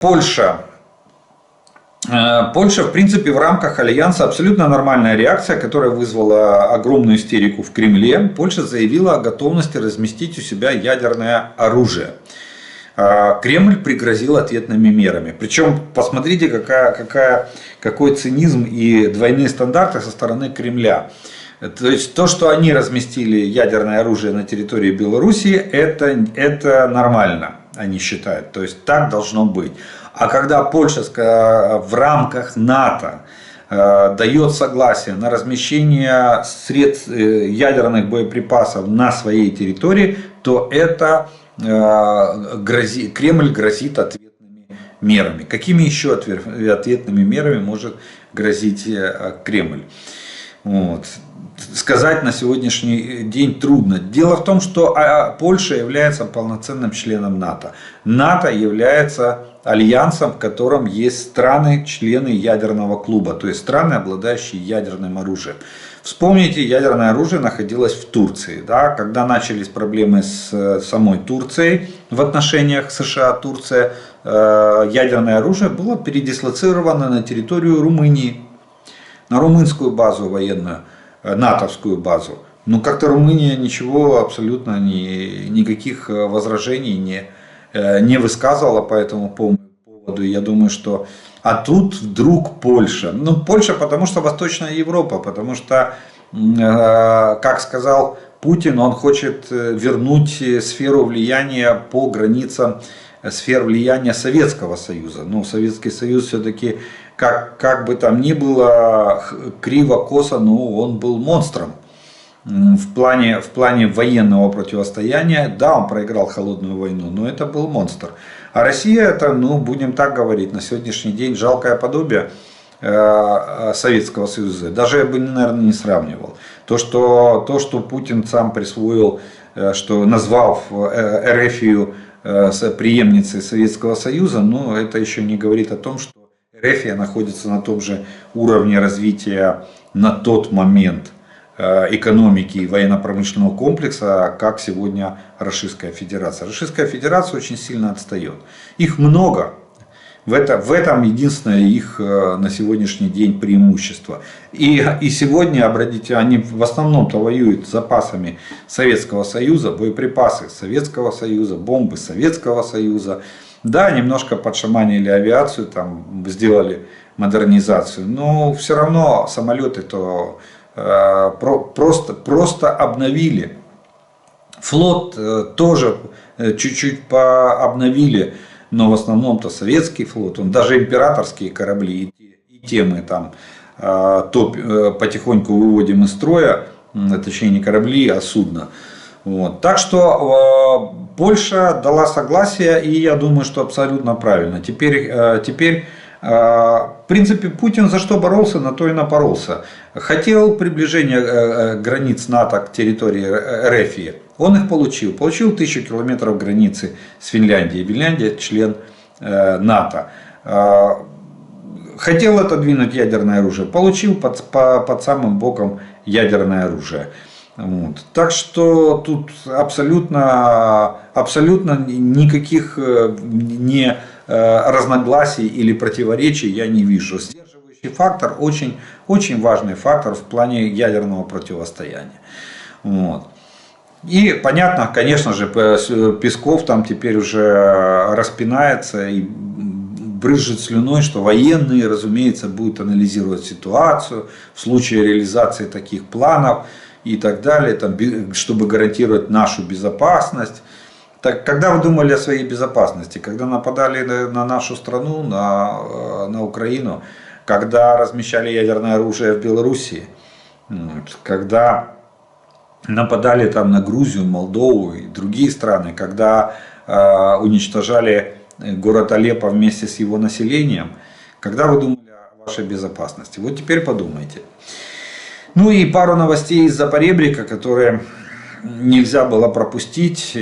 Польша. Польша, в принципе, в рамках альянса абсолютно нормальная реакция, которая вызвала огромную истерику в Кремле. Польша заявила о готовности разместить у себя ядерное оружие. Кремль пригрозил ответными мерами. Причем, посмотрите, какой цинизм и двойные стандарты со стороны Кремля. То есть, то, что они разместили ядерное оружие на территории Белоруссии, это нормально, они считают. То есть, так должно быть. А когда Польша в рамках НАТО дает согласие на размещение средств ядерных боеприпасов на своей территории, то это Кремль грозит ответными мерами. Какими еще ответными мерами может грозить Кремль? Вот. Сказать на сегодняшний день трудно. Дело в том, что Польша является полноценным членом НАТО. НАТО является альянсом, в котором есть страны, члены ядерного клуба, то есть страны, обладающие ядерным оружием. Вспомните, ядерное оружие находилось в Турции. Да? Когда начались проблемы с самой Турцией в отношениях США-Турция, ядерное оружие было передислоцировано на территорию Румынии, на румынскую базу военную, натовскую базу. Но как-то Румыния ничего абсолютно, никаких возражений не высказывала по этому поводу. Я думаю, что... А тут вдруг Польша. Ну, Польша, потому что Восточная Европа, потому что, как сказал Путин, он хочет вернуть сферу влияния по границам сфер влияния Советского Союза. Ну, Советский Союз все-таки, как бы там ни было, криво-косо, но он был монстром. В плане военного противостояния, да, он проиграл холодную войну, но это был монстр. А Россия, это, ну, будем так говорить, на сегодняшний день жалкое подобие Советского Союза. Даже я бы, наверное, не сравнивал. То, что Путин сам присвоил, что назвал Эрефию преемницей Советского Союза, но это еще не говорит о том, что Эрефия находится на том же уровне развития на тот момент экономики и военно-промышленного комплекса, как сегодня Российская Федерация. Российская Федерация очень сильно отстает. Их много. В этом единственное их на сегодняшний день преимущество. И сегодня, обратите, они в основном-то воюют с запасами Советского Союза, боеприпасы Советского Союза, бомбы Советского Союза. Да, немножко подшаманили авиацию, там сделали модернизацию, но все равно самолеты-то просто обновили. Флот тоже чуть-чуть пообновили, но в основном-то советский флот, он даже императорские корабли, и те мы там потихоньку выводим из строя, точнее не корабли, а судна. Вот. Так что Польша дала согласие, и я думаю, что абсолютно правильно. Теперь в принципе, Путин за что боролся, на то и напоролся. Хотел приближения границ НАТО к территории РФ. Он их получил. Получил 1000 километров границы с Финляндией. Финляндия член НАТО. Хотел отодвинуть ядерное оружие. Получил под самым боком ядерное оружие. Вот. Так что тут абсолютно никаких разногласий или противоречий я не вижу. Сдерживающий фактор очень важный фактор в плане ядерного противостояния. Вот. И понятно, конечно же, Песков там теперь уже распинается и брызжет слюной, что военные, разумеется, будут анализировать ситуацию в случае реализации таких планов и так далее, там, чтобы гарантировать нашу безопасность. Так, когда вы думали о своей безопасности? Когда нападали на нашу страну, на Украину, когда размещали ядерное оружие в Белоруссии, когда нападали там на Грузию, Молдову и другие страны, когда уничтожали город Алеппо вместе с его населением, когда вы думали о вашей безопасности? Вот теперь подумайте. Ну и пару новостей из Запоребрика, которые нельзя было пропустить.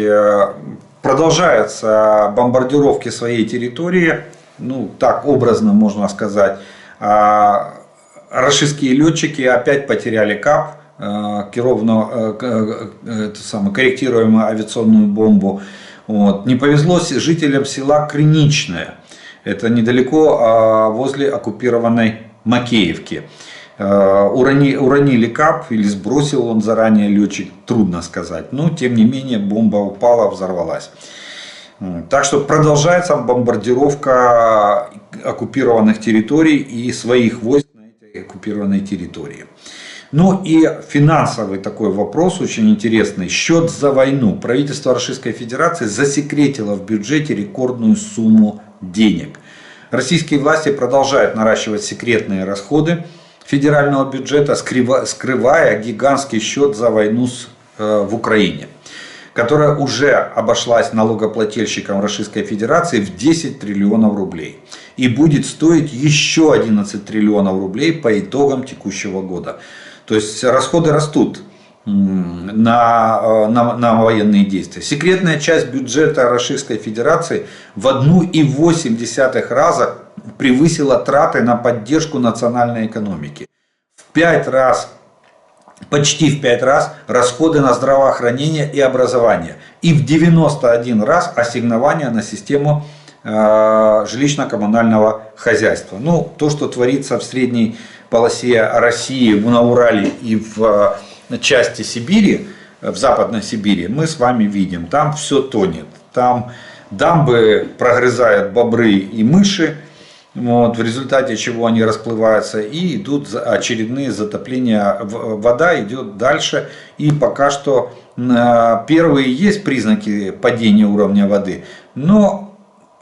Продолжаются бомбардировки своей территории, ну так образно можно сказать. Российские летчики опять потеряли КАП, корректируемую авиационную бомбу. Вот. Не повезло жителям села Криничное. Это недалеко возле оккупированной Макеевки. Уронили КАП или сбросил он заранее летчик, трудно сказать. Но тем не менее бомба упала, взорвалась. Так что продолжается бомбардировка оккупированных территорий и своих войск на этой оккупированной территории. Ну и финансовый такой вопрос очень интересный. Счет за войну. Правительство Российской Федерации засекретило в бюджете рекордную сумму денег. Российские власти продолжают наращивать секретные расходы федерального бюджета, скрывая гигантский счет за войну в Украине, которая уже обошлась налогоплательщикам Российской Федерации в 10 триллионов рублей. И будет стоить еще 11 триллионов рублей по итогам текущего года. То есть расходы растут на военные действия. Секретная часть бюджета Российской Федерации в 1,8 раза превысила траты на поддержку национальной экономики. Почти в 5 раз расходы на здравоохранение и образование. И в 91 раз ассигнования на систему жилищно-коммунального хозяйства. Ну, то, что творится в средней полосе России, на Урале и в части Сибири, в Западной Сибири, мы с вами видим. Там все тонет. Там дамбы прогрызают бобры и мыши, вот, в результате чего они расплываются и идут очередные затопления. Вода идет дальше. И пока что первые есть признаки падения уровня воды, но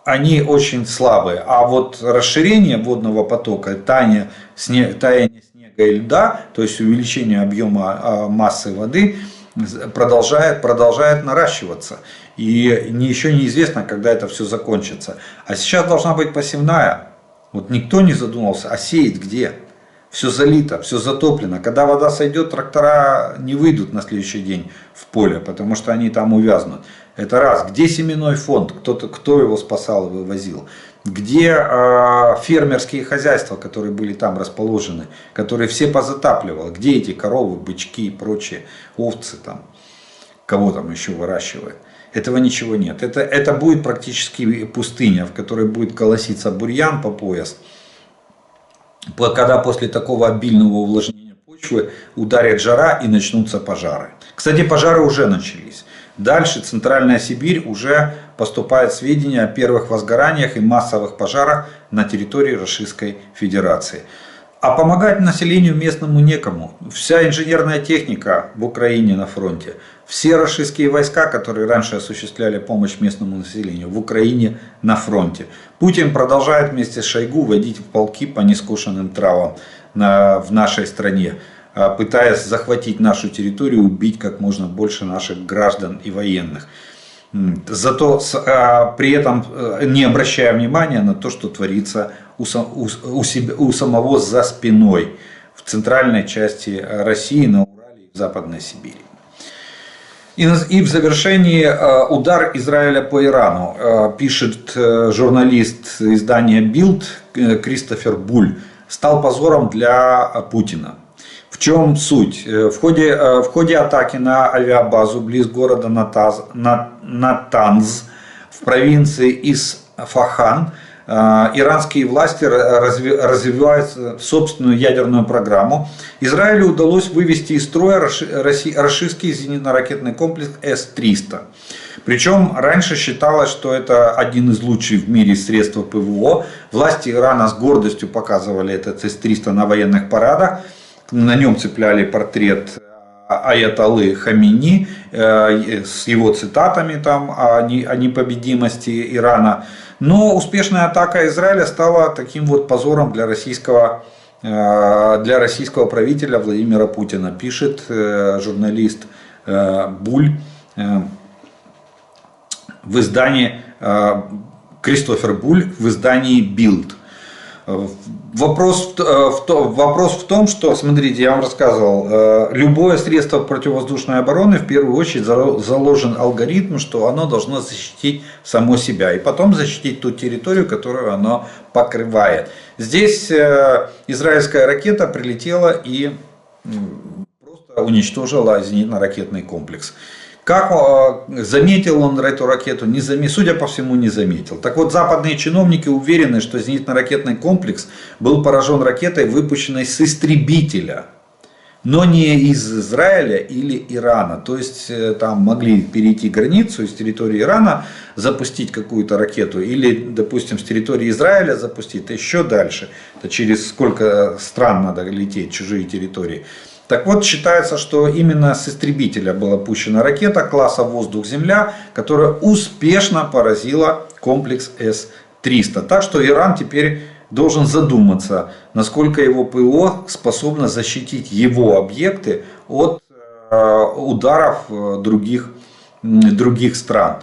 они очень слабые. А вот расширение водного потока, таяние снега и льда, то есть увеличение объема массы воды, продолжает наращиваться. И еще неизвестно, когда это все закончится. А сейчас должна быть посевная. Вот никто не задумался, а сеять где? Все залито, все затоплено. Когда вода сойдет, трактора не выйдут на следующий день в поле, потому что они там увязнут. Это раз. Где семенной фонд? Кто его спасал и вывозил? Где фермерские хозяйства, которые были там расположены, которые все позатапливало? Где эти коровы, бычки и прочие, овцы там? Кого там еще выращивают? Этого ничего нет. Это будет практически пустыня, в которой будет колоситься бурьян по пояс. Когда после такого обильного увлажнения почвы ударит жара и начнутся пожары. Кстати, пожары уже начались. Дальше Центральная Сибирь уже поступают сведения о первых возгораниях и массовых пожарах на территории Российской Федерации. А помогать населению местному некому. Вся инженерная техника в Украине на фронте. Все российские войска, которые раньше осуществляли помощь местному населению, в Украине на фронте. Путин продолжает вместе с Шойгу водить в полки по нескошенным травам в нашей стране, пытаясь захватить нашу территорию, убить как можно больше наших граждан и военных. Зато при этом не обращая внимания на то, что творится у самого за спиной в центральной части России, на Урале и в Западной Сибири. И в завершении удар Израиля по Ирану, пишет журналист издания Bild Кристофер Буль, стал позором для Путина. В чем суть? В ходе атаки на авиабазу близ города Натанз в провинции Исфахан иранские власти развивают собственную ядерную программу. Израилю удалось вывести из строя рашистский зенитно-ракетный комплекс С-300. Причем раньше считалось, что это один из лучших в мире средств ПВО. Власти Ирана с гордостью показывали этот С-300 на военных парадах. На нем цепляли портрет аятоллы Хамини с его цитатами там, о непобедимости Ирана. Но успешная атака Израиля стала таким вот позором для российского правителя Владимира Путина, пишет журналист Буль в издании Кристофер Буль в издании Bild. Вопрос в том, что, смотрите, я вам рассказывал, любое средство противовоздушной обороны в первую очередь заложен алгоритм, что оно должно защитить само себя и потом защитить ту территорию, которую оно покрывает. Здесь израильская ракета прилетела и просто уничтожила зенитно-ракетный комплекс. Как заметил он эту ракету, не заметил, судя по всему, не заметил. Так вот, западные чиновники уверены, что зенитно-ракетный комплекс был поражен ракетой, выпущенной с истребителя, но не из Израиля или Ирана. То есть там могли перейти границу из территории Ирана, запустить какую-то ракету, или, допустим, с территории Израиля запустить, это еще дальше. Это через сколько стран надо лететь, чужие территории. Так вот, считается, что именно с истребителя была пущена ракета класса «Воздух-Земля», которая успешно поразила комплекс С-300. Так что Иран теперь должен задуматься, насколько его ПВО способно защитить его объекты от ударов других стран.